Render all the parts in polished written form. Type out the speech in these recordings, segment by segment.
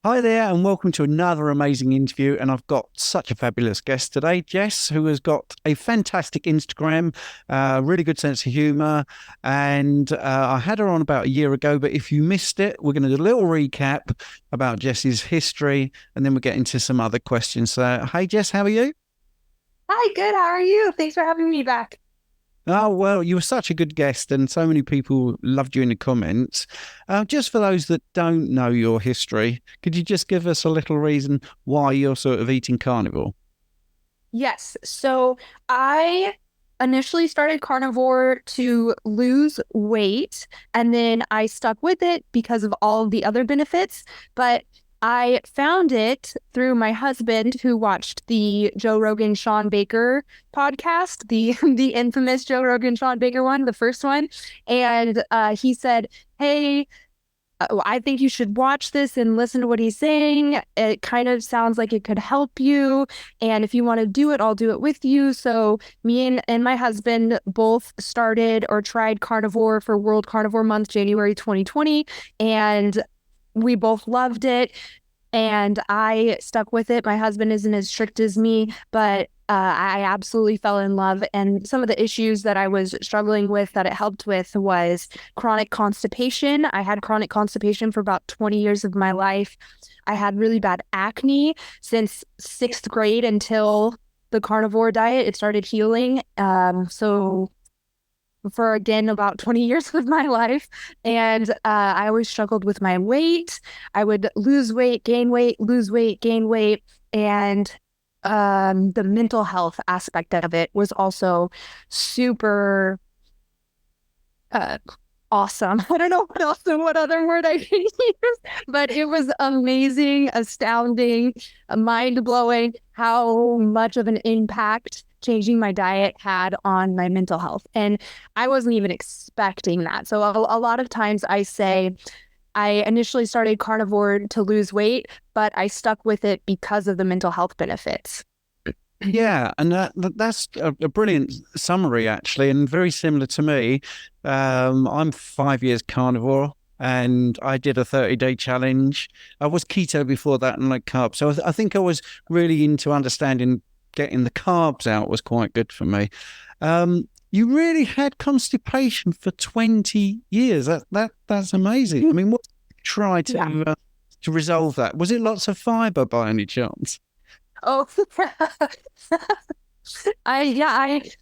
Hi there, and welcome to another amazing interview. And I've got such a fabulous guest today, Jess, who has got a fantastic Instagram, really good sense of humour. And I had her on about a year ago, but if you missed it, we're going to do a little recap about Jess's history, and then we'll get into some other questions. So, hey, Jess, how are you? Hi, good. How are you? Thanks for having me back. Oh, well, you were such a good guest, and so many people loved you in the comments. Just for those that don't know your history, could you just give us a little reason why you're sort of eating carnivore? Yes. So I initially started carnivore to lose weight, and then I stuck with it because of all of the other benefits. But I found it through my husband who watched the Joe Rogan Sean Baker podcast, the the infamous Joe Rogan Sean Baker one, the first one. And he said, "Hey, I think you should watch this and listen to what he's saying. It kind of sounds like it could help you. And if you want to do it, I'll do it with you." So me and my husband both started or tried carnivore for World Carnivore Month, January 2020. And we both loved it and I stuck with it. My husband isn't as strict as me, but I absolutely fell in love. And some of the issues that I was struggling with that it helped with was chronic constipation. I had chronic constipation for about 20 years of my life. I had really bad acne since sixth grade until the carnivore diet. It started healing. So for again about 20 years of my life. And I always struggled with my weight. I would lose weight, gain weight, lose weight, gain weight. And the mental health aspect of it was also super uh, awesome. I don't know what other word I can use, but it was amazing, astounding, mind blowing how much of an impact changing my diet had on my mental health. And I wasn't even expecting that. So a lot of times I say, I initially started carnivore to lose weight, but I stuck with it because of the mental health benefits. Yeah, and that's a brilliant summary, actually, and very similar to me. I'm 5 years carnivore, and I did a 30-day challenge. I was keto before that and like carbs. So I think I was really into understanding getting the carbs out was quite good for me. You really had constipation for 20 years. That's amazing. I mean, what did you try Yeah. to resolve that? Was it lots of fiber by any chance? Oh,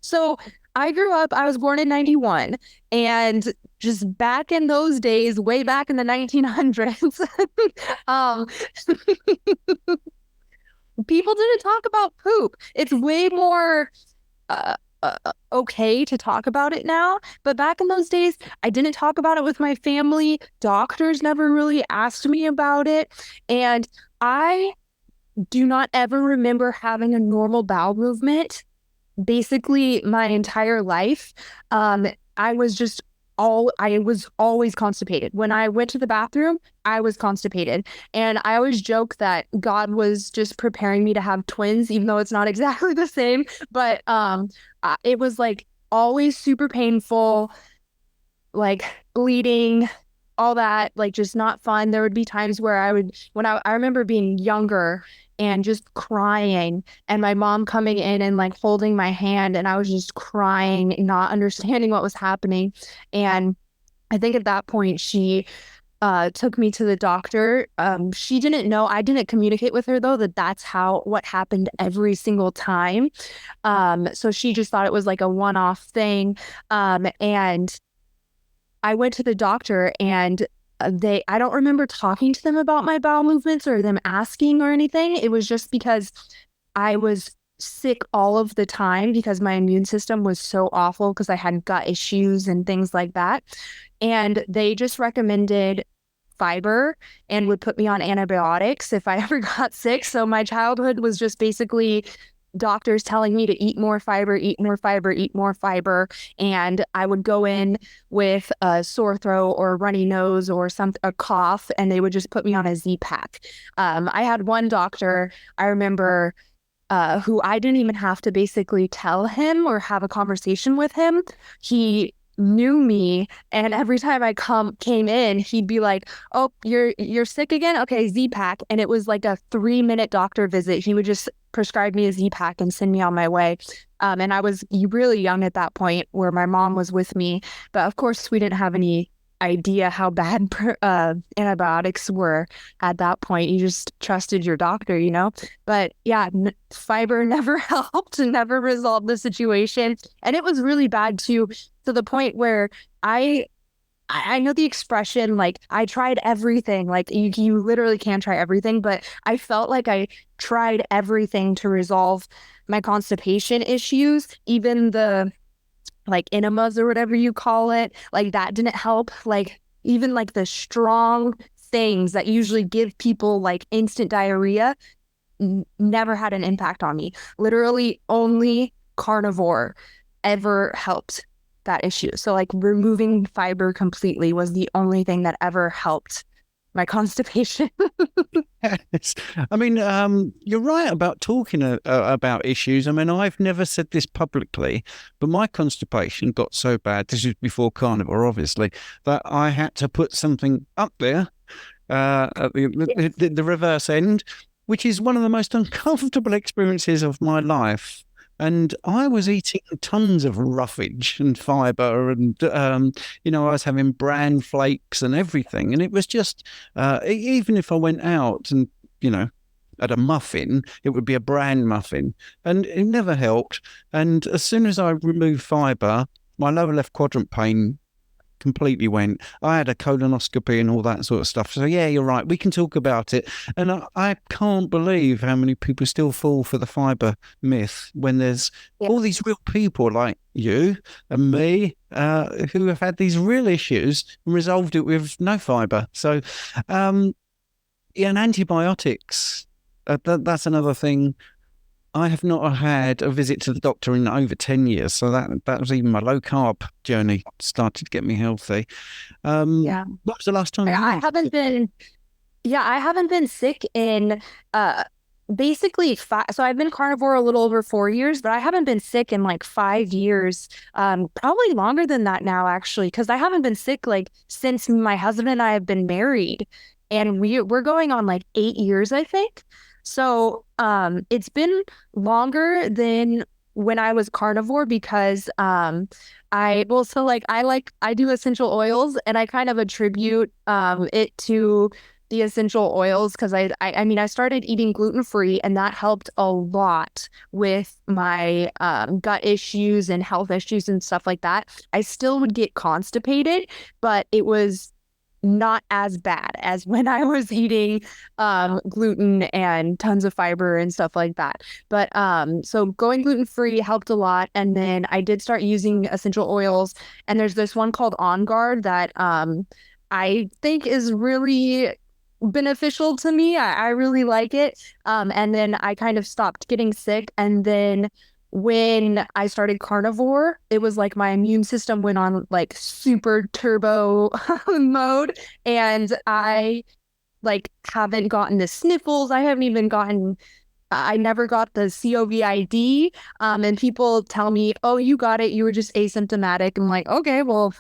so I grew up, I was born in 91 and just back in those days, way back in the 1900s, um, people didn't talk about poop. It's way more okay to talk about it now. But back in those days, I didn't talk about it with my family. Doctors never really asked me about it. And I do not ever remember having a normal bowel movement basically my entire life. Um, I was just I was always constipated. When I went to the bathroom, I was constipated. And I always joke that God was just preparing me to have twins, even though it's not exactly the same. But it was like always super painful, like bleeding, all that, like just not fun. There would be times where I remember being younger and just crying and my mom coming in and like holding my hand and I was just crying, not understanding what was happening. And I think at that point she took me to the doctor. She didn't know, I didn't communicate with her though, that that's how what happened every single time. So she just thought it was like a one-off thing. And I went to the doctor and I don't remember talking to them about my bowel movements or them asking or anything. It was just because I was sick all of the time because my immune system was so awful because I had gut issues and things like that. And they just recommended fiber and would put me on antibiotics if I ever got sick. So my childhood was just basically doctors telling me to eat more fiber, eat more fiber, eat more fiber. And I would go in with a sore throat or a runny nose or a cough, and they would just put me on a Z pack. I had one doctor, I remember, who I didn't even have to basically tell him or have a conversation with him. He knew me, and every time I came in, he'd be like, "Oh, you're sick again? Okay, Z-Pack." And it was like a 3-minute doctor visit. He would just prescribe me a Z-Pack and send me on my way. And I was really young at that point, where my mom was with me, but of course we didn't have any idea how bad antibiotics were at that point. You just trusted your doctor, you know? But yeah, fiber never helped and never resolved the situation. And it was really bad too, to the point where I know the expression, like, I tried everything. Like, you literally can try everything, but I felt like I tried everything to resolve my constipation issues, even the like enemas or whatever you call it, like that didn't help. Like, even like the strong things that usually give people like instant diarrhea never had an impact on me. Literally only carnivore ever helped that issue. So like removing fiber completely was the only thing that ever helped my constipation. Yes. I mean, you're right about talking about issues. I mean, I've never said this publicly, but my constipation got so bad, this is before carnivore, obviously, that I had to put something up there at the reverse end, which is one of the most uncomfortable experiences of my life. And I was eating tons of roughage and fiber, and I was having bran flakes and everything. And it was just, even if I went out and at a muffin, it would be a bran muffin, and it never helped. And as soon as I removed fiber, my lower left quadrant pain completely went. I had a colonoscopy and all that sort of stuff. So yeah, you're right. We can talk about it. And I can't believe how many people still fall for the fiber myth when there's all these real people like you and me who have had these real issues and resolved it with no fiber. So, and antibiotics, that's another thing. I have not had a visit to the doctor in over 10 years. So that was even my low carb journey started to get me healthy. Yeah. What was the last time? I haven't been sick in basically so I've been carnivore a little over 4 years, but I haven't been sick in like 5 years. Probably longer than that now, actually, because I haven't been sick like since my husband and I have been married, and we're going on like 8 years, I think. So it's been longer than when I was carnivore, because I do essential oils, and I kind of attribute it to the essential oils, because I mean, I started eating gluten-free, and that helped a lot with my gut issues and health issues and stuff like that. I still would get constipated, but it was not as bad as when I was eating gluten and tons of fiber and stuff like that. But so going gluten-free helped a lot. And then I did start using essential oils, and there's this one called On Guard that I think is really beneficial to me. I really like it. And then I kind of stopped getting sick. And then when I started carnivore, it was like my immune system went on like super turbo mode, and I like haven't gotten the sniffles. I never got the COVID. And people tell me, "Oh, you got it. You were just asymptomatic." I'm like, okay, well,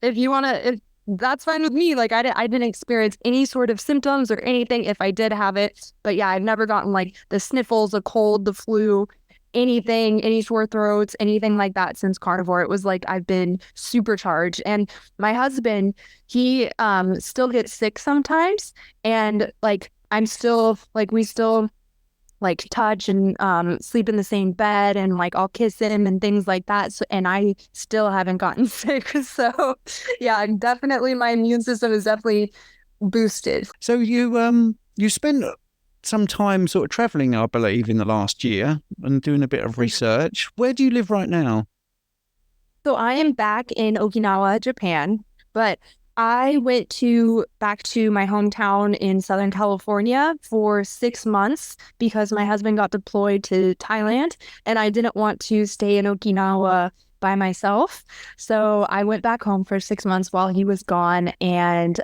if you want to, that's fine with me. Like, I didn't experience any sort of symptoms or anything if I did have it. But yeah, I've never gotten like the sniffles, a cold, the flu, anything, any sore throats, anything like that since carnivore. It was like I've been supercharged. And my husband, he still gets sick sometimes, and like I'm still like we still like touch and sleep in the same bed, and like I'll kiss him and things like that. So, and I still haven't gotten sick. So yeah, definitely my immune system is definitely boosted. So you spent some time sort of traveling, I believe, in the last year and doing a bit of research. Where do you live right now? So I am back in Okinawa, Japan, but I went back to my hometown in Southern California for 6 months because my husband got deployed to Thailand, and I didn't want to stay in Okinawa by myself. So I went back home for 6 months while he was gone, and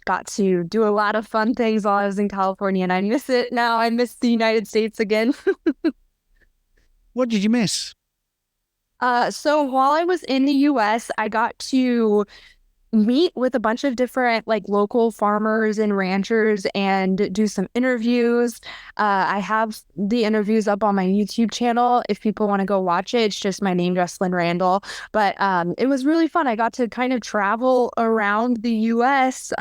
got to do a lot of fun things while I was in California, and I miss it now. I miss the United States again. What did you miss? So while I was in the US, I got to meet with a bunch of different like local farmers and ranchers and do some interviews. I have the interviews up on my YouTube channel if people want to go watch it. It's just my name, Jessalyn Randle. But it was really fun. I got to kind of travel around the US,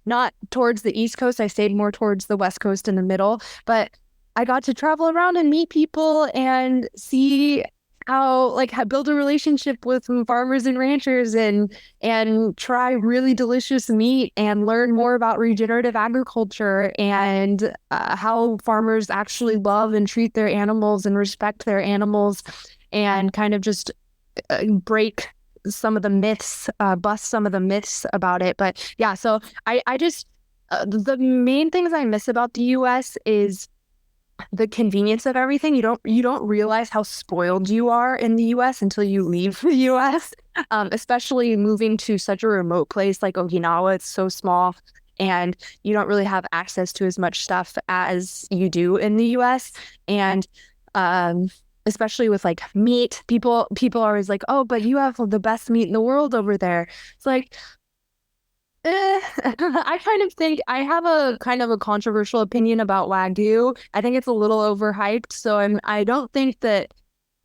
not towards the East Coast. I stayed more towards the West Coast in the middle, but I got to travel around and meet people and see how build a relationship with some farmers and ranchers and try really delicious meat and learn more about regenerative agriculture and how farmers actually love and treat their animals and respect their animals and kind of just break some of the myths, bust some of the myths about it. But yeah, so I just the main things I miss about the US is the convenience of everything. You don't realize how spoiled you are in the US until you leave the US. Especially moving to such a remote place like Okinawa. It's so small and you don't really have access to as much stuff as you do in the US. And especially with like meat, people are always like, oh, but you have the best meat in the world over there. It's like, I kind of think I have a kind of a controversial opinion about Wagyu. I think it's a little overhyped, so I don't think that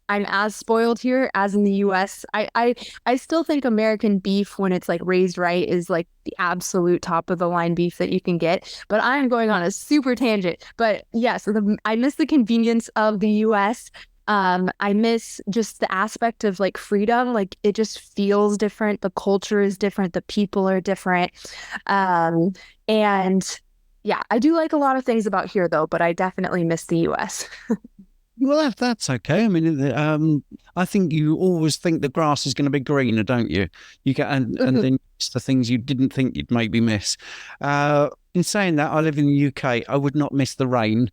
I'm as spoiled here as in the US. I still think American beef, when it's like raised right, is like the absolute top of the line beef that you can get. But I'm going on a super tangent. But yeah, so I miss the convenience of the US. I miss just the aspect of like freedom. Like it just feels different. The culture is different. The people are different. And yeah, I do like a lot of things about here though, but I definitely miss the US. Well, that's okay. I mean, I think you always think the grass is going to be greener, don't you? You get and then it's the things you didn't think you'd maybe miss. In saying that, I live in the UK. I would not miss the rain.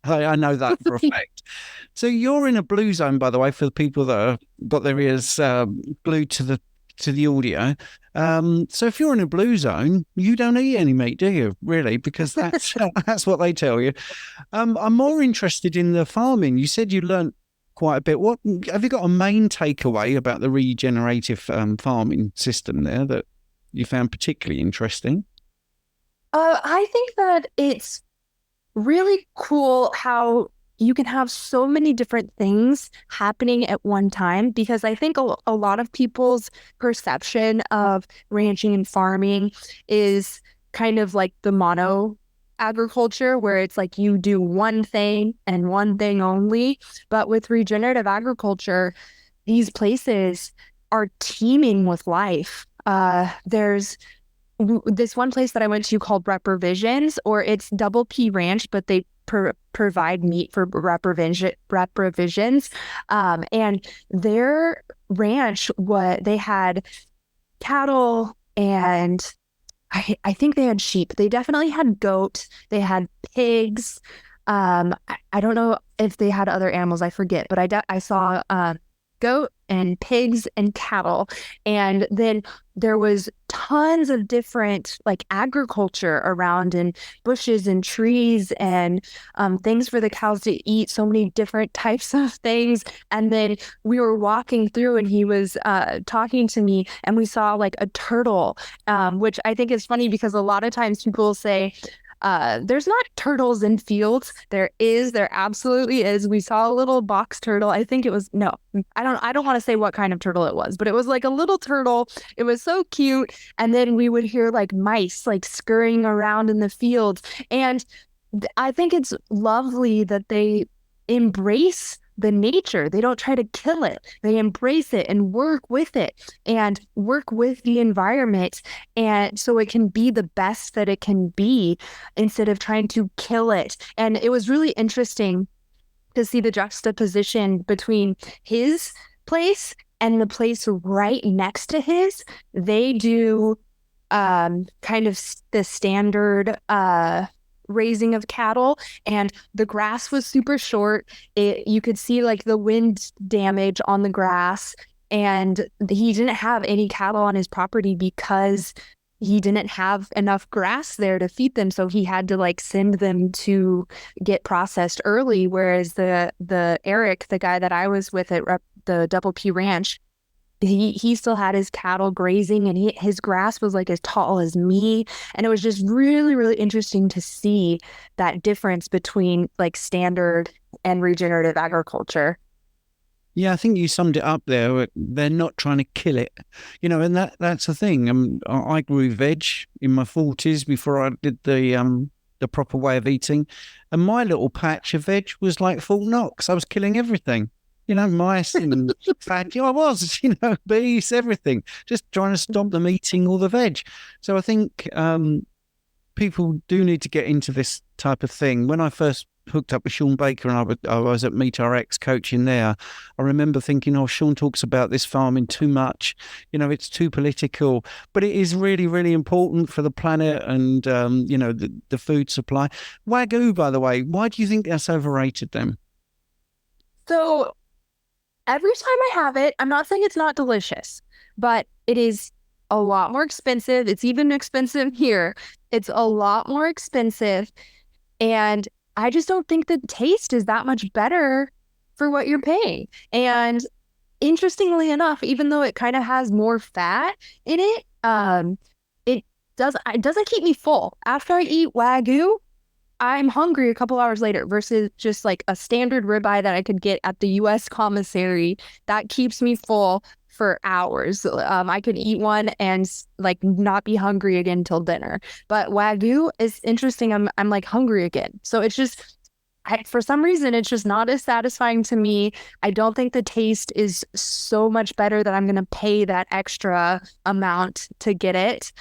I know that for a fact. So you're in a blue zone, by the way, for the people that have got their ears glued to the audio. So if you're in a blue zone, you don't eat any meat, do you? Really? Because that's that's what they tell you. I'm more interested in the farming. You said you learnt quite a bit. What have you got a main takeaway about the regenerative farming system there that you found particularly interesting? I think that it's really cool how you can have so many different things happening at one time because I think a lot of people's perception of ranching and farming is kind of like the mono agriculture where it's like you do one thing and one thing only. But with regenerative agriculture, these places are teeming with life. There's this one place that I went to called Reprovisions, or it's Double P Ranch, but they provide meat for Reprovisions. And their ranch, what they had cattle and I think they had sheep. They definitely had goat. They had pigs. I don't know if they had other animals. I forget, but I saw goat and pigs and cattle. And then there was tons of different like agriculture around and bushes and trees and things for the cows to eat, so many different types of things. And then we were walking through and he was talking to me and we saw like a turtle, which I think is funny because a lot of times people say, there's not turtles in fields. There absolutely is. We saw a little box turtle. I think it was, no, I don't want to say what kind of turtle it was, but it was like a little turtle. It was so cute. And then we would hear like mice like scurrying around in the fields. And I think it's lovely that they embrace the nature. They don't try to kill it. They embrace it and work with it and work with the environment. And so it can be the best that it can be instead of trying to kill it. And it was really interesting to see the juxtaposition between his place and the place right next to his. They do kind of the standard raising of cattle, and the grass was super short. You could see like the wind damage on the grass, and he didn't have any cattle on his property because he didn't have enough grass there to feed them, so he had to like send them to get processed early. Whereas the Eric, the guy that I was with at the Double P Ranch, he still had his cattle grazing, and his grass was like as tall as me. And it was just really, really interesting to see that difference between like standard and regenerative agriculture. Yeah, I think you summed it up there. They're not trying to kill it, and that's the thing. I grew veg in my 40s before I did the proper way of eating, and my little patch of veg was like Fort Knox. I was killing everything, mice and fat. I was, bees, everything, just trying to stop them eating all the veg. So I think people do need to get into this type of thing. When I first hooked up with Sean Baker and I was at Meet RX coaching there, I remember thinking, oh, Sean talks about this farming too much. It's too political, but it is really, really important for the planet and, the food supply. Wagyu, by the way, why do you think that's overrated then? So every time I have it, I'm not saying it's not delicious, but it is a lot more expensive. It's even expensive here. It's a lot more expensive. And I just don't think the taste is that much better for what you're paying. And interestingly enough, even though it kind of has more fat in it, it doesn't keep me full. After I eat Wagyu, I'm hungry a couple hours later versus just like a standard ribeye that I could get at the U.S. commissary that keeps me full for hours. I could eat one and like not be hungry again till dinner. But Wagyu is interesting. I'm like hungry again. So it's just for some reason, it's just not as satisfying to me. I don't think the taste is so much better that I'm going to pay that extra amount to get it.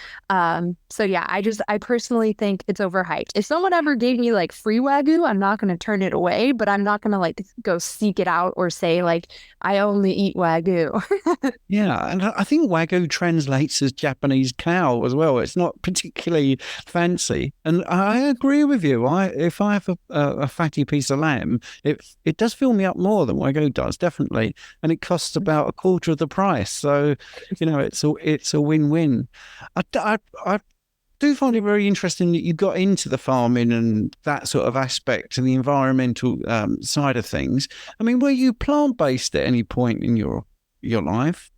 So yeah, I personally think it's overhyped. If someone ever gave me like free Wagyu, I'm not going to turn it away, but I'm not going to like go seek it out or say like, I only eat Wagyu. Yeah, and I think Wagyu translates as Japanese cow as well. It's not particularly fancy. And I agree with you. If I have a fatty piece of lamb, it does fill me up more than Wagyu does, definitely. And it costs about a quarter of the price. So, it's a win-win. I do find it very interesting that you got into the farming and that sort of aspect and the environmental side of things. I mean, were you plant-based at any point in your life?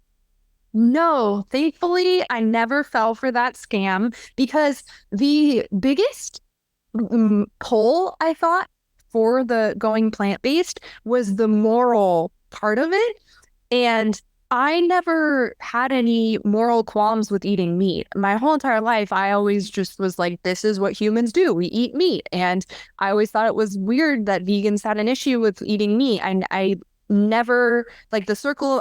No, thankfully, I never fell for that scam because the biggest pull I thought for the going plant-based was the moral part of it. And I never had any moral qualms with eating meat. My whole entire life, I always just was like, this is what humans do. We eat meat. And I always thought it was weird that vegans had an issue with eating meat. And I never, like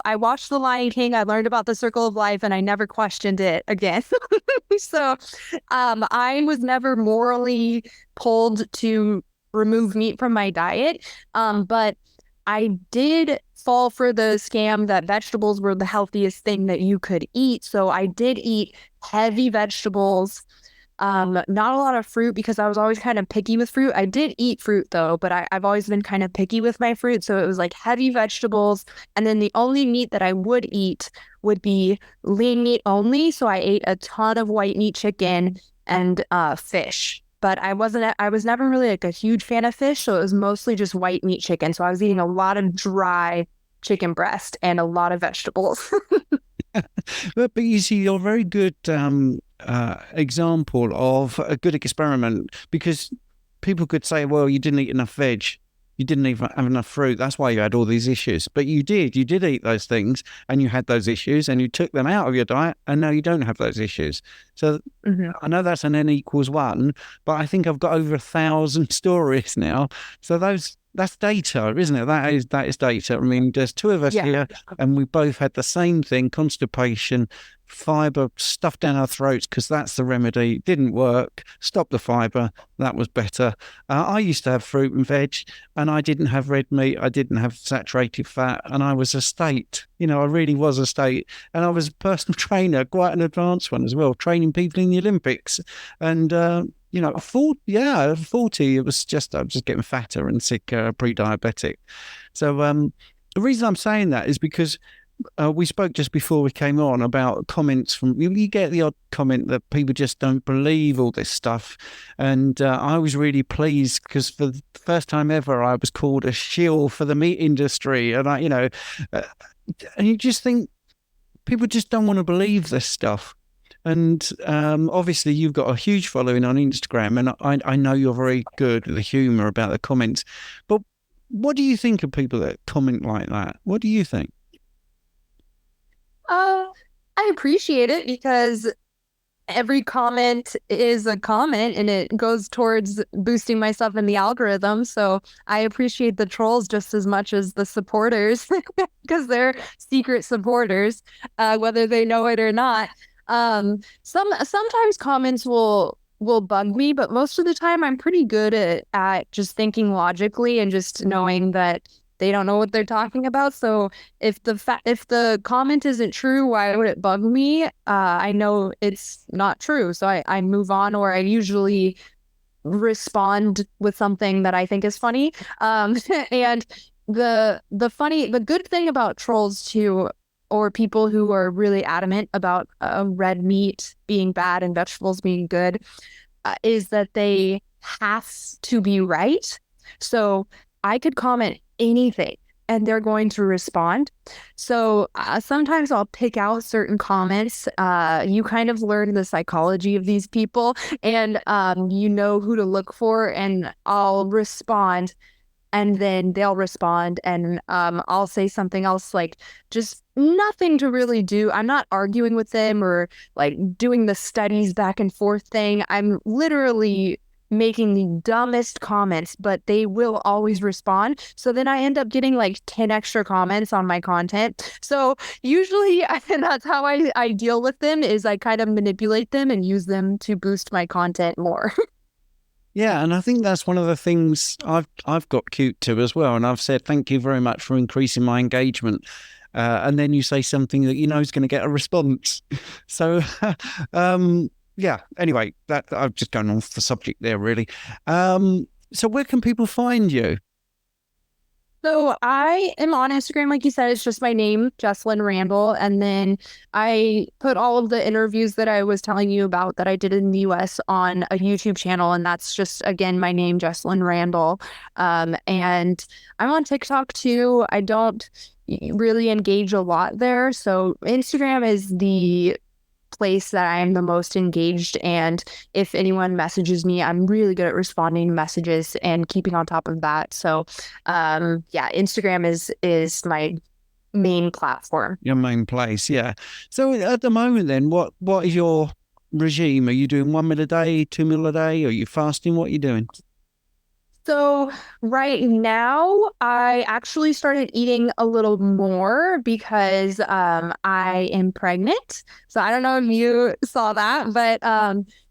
I watched The Lion King, I learned about the circle of life, and I never questioned it again. So I was never morally pulled to remove meat from my diet. But I did fall for the scam that vegetables were the healthiest thing that you could eat. So I did eat heavy vegetables, not a lot of fruit because I was always kind of picky with fruit. I did eat fruit though, but I've always been kind of picky with my fruit. So it was like heavy vegetables. And then the only meat that I would eat would be lean meat only. So I ate a ton of white meat chicken and fish. But I was never really like a huge fan of fish. So it was mostly just white meat chicken. So I was eating a lot of dry chicken breast and a lot of vegetables. But you see, you're a very good example of a good experiment because people could say, well, you didn't eat enough veg. You didn't even have enough fruit. That's why you had all these issues. But you did eat those things and you had those issues and you took them out of your diet and now you don't have those issues. So I know that's an N=1, but I think I've got over 1,000 stories now. So that's data, isn't it? That is data. I mean, there's two of us here and we both had the same thing, constipation, fiber stuffed down our throats because that's the remedy. It didn't work. Stop the fiber. That was better. I used to have fruit and veg and I didn't have red meat. I didn't have saturated fat and I was a state. I really was a state. And I was a personal trainer, quite an advanced one as well, training people in the Olympics. And, 40, it was just, I was just getting fatter and sick, pre-diabetic. So the reason I'm saying that is because we spoke just before we came on about comments from you get the odd comment that people just don't believe all this stuff. And I was really pleased because for the first time ever, I was called a shill for the meat industry. And uh, and you just think people just don't want to believe this stuff. And obviously, you've got a huge following on Instagram, and I know you're very good with the humour about the comments. But what do you think of people that comment like that? What do you think? I appreciate it because every comment is a comment and it goes towards boosting myself in the algorithm. So I appreciate the trolls just as much as the supporters because they're secret supporters, whether they know it or not. Sometimes comments will bug me, but most of the time I'm pretty good at just thinking logically and just knowing that they don't know what they're talking about. So if the comment isn't true, why would it bug me? I know it's not true, so I move on, or I usually respond with something that I think is funny. And the good thing about trolls too, or people who are really adamant about red meat being bad and vegetables being good, is that they have to be right. So I could comment anything and they're going to respond. So sometimes I'll pick out certain comments. You kind of learn the psychology of these people and you know who to look for, and I'll respond and then they'll respond and I'll say something else, like just nothing to really do. I'm not arguing with them or like doing the studies back and forth thing. I'm literally making the dumbest comments, but they will always respond. So then I end up getting like 10 extra comments on my content. So usually that's how I deal with them, is I kind of manipulate them and use them to boost my content more. Yeah, and I think that's one of the things I've got cute to as well. And I've said thank you very much for increasing my engagement. And then you say something that you know is going to get a response. So, yeah. Anyway, that I've just gone off the subject there, really. So where can people find you? So I am on Instagram, like you said, it's just my name, Jessalyn Randle. And then I put all of the interviews that I was telling you about that I did in the US on a YouTube channel. And that's just, again, my name, Jessalyn Randle. And I'm on TikTok too. I don't really engage a lot there. So Instagram is the place that I am the most engaged. And if anyone messages me, I'm really good at responding to messages and keeping on top of that. So yeah, Instagram is my main platform. Your main place, yeah. So at the moment then, what is your regime? Are you doing 1 meal a day, 2 meal a day? Are you fasting? What are you doing? So right now, I actually started eating a little more because I am pregnant. So I don't know if you saw that, but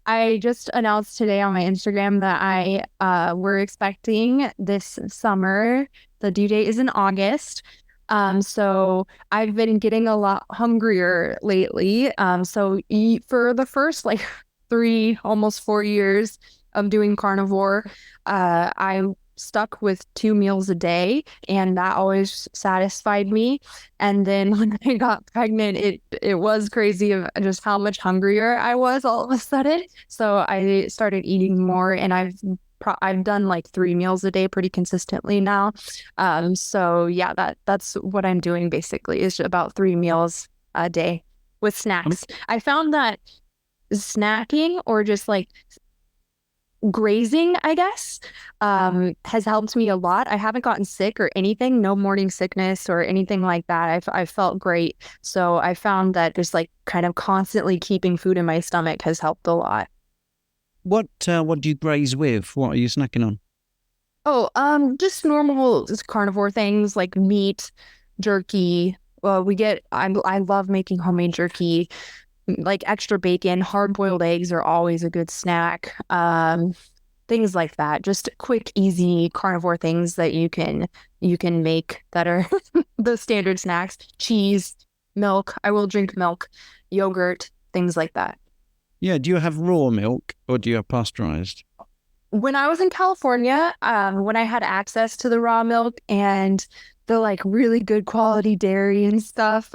I just announced today on my Instagram that we're expecting this summer. The due date is in August. So I've been getting a lot hungrier lately. So for the first like almost 4 years of doing carnivore, I stuck with 2 meals a day, and that always satisfied me. And then when I got pregnant, it was crazy of just how much hungrier I was all of a sudden. So I started eating more, and I've done like 3 meals a day pretty consistently now. So yeah, that's what I'm doing basically, is about 3 meals a day with snacks. I found that snacking, or just like grazing, I guess, has helped me a lot. I haven't gotten sick or anything, no morning sickness or anything like that. I felt great. So I found that just like kind of constantly keeping food in my stomach has helped a lot. What do you graze with? What are you snacking on? Oh, just normal carnivore things like meat, jerky. Well, I love making homemade jerky, like extra bacon. Hard-boiled eggs are always a good snack. Things like that. Just quick, easy carnivore things that you can make that are the standard snacks. Cheese, milk. I will drink milk, yogurt, things like that. Yeah, do you have raw milk or do you have pasteurized? When I was in California, when I had access to the raw milk and the like really good quality dairy and stuff.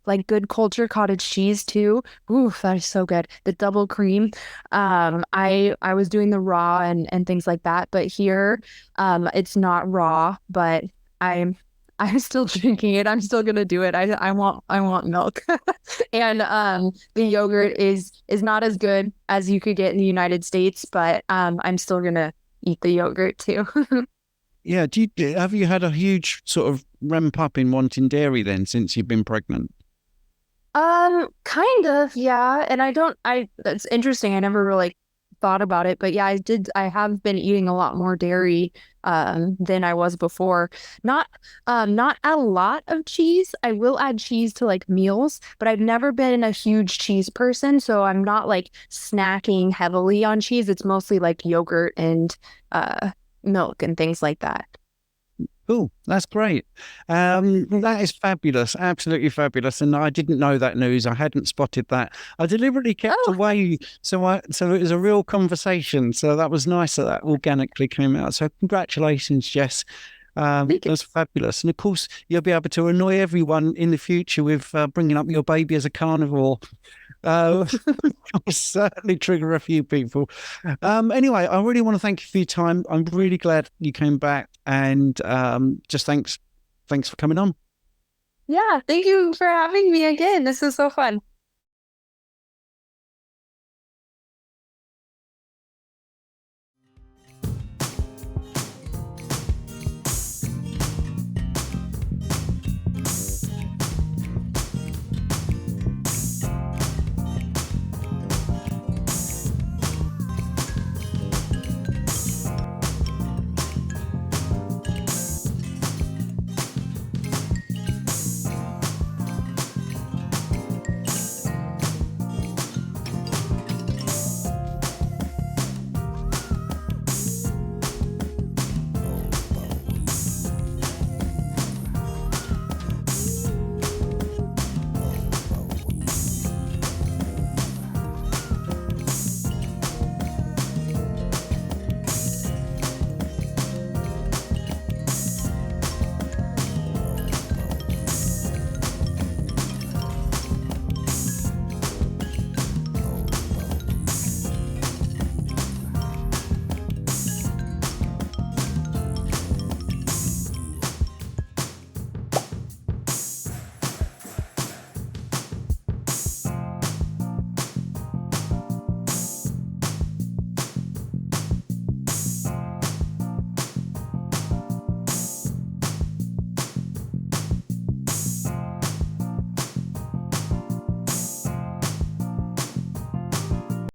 Like good culture cottage cheese too. Ooh, that is so good. The double cream. I was doing the raw and things like that, but here, it's not raw, but I'm I'm still drinking it. I'm still gonna do it. I want milk. And the yogurt is not as good as you could get in the United States, but I'm still gonna eat the yogurt too. Yeah. Have you had a huge sort of ramp up in wanting dairy then since you've been pregnant? Kind of, yeah. And that's interesting. I never really thought about it, but yeah, I have been eating a lot more dairy than I was before. Not not a lot of cheese. I will add cheese to like meals, but I've never been a huge cheese person, so I'm not like snacking heavily on cheese. It's mostly like yogurt and milk and things like that. Cool. That's great. That is fabulous. Absolutely fabulous. And I didn't know that news. I hadn't spotted that. I deliberately kept Oh, away. So it was a real conversation. So that was nice that that organically came out. So congratulations, Jess. thank you. That's fabulous. And of course, you'll be able to annoy everyone in the future with bringing up your baby as a carnivore. Uh, I'll certainly trigger a few people. Anyway, I really want to thank you for your time. I'm really glad you came back, and just thanks for coming on. Yeah, thank you for having me again. This is so fun.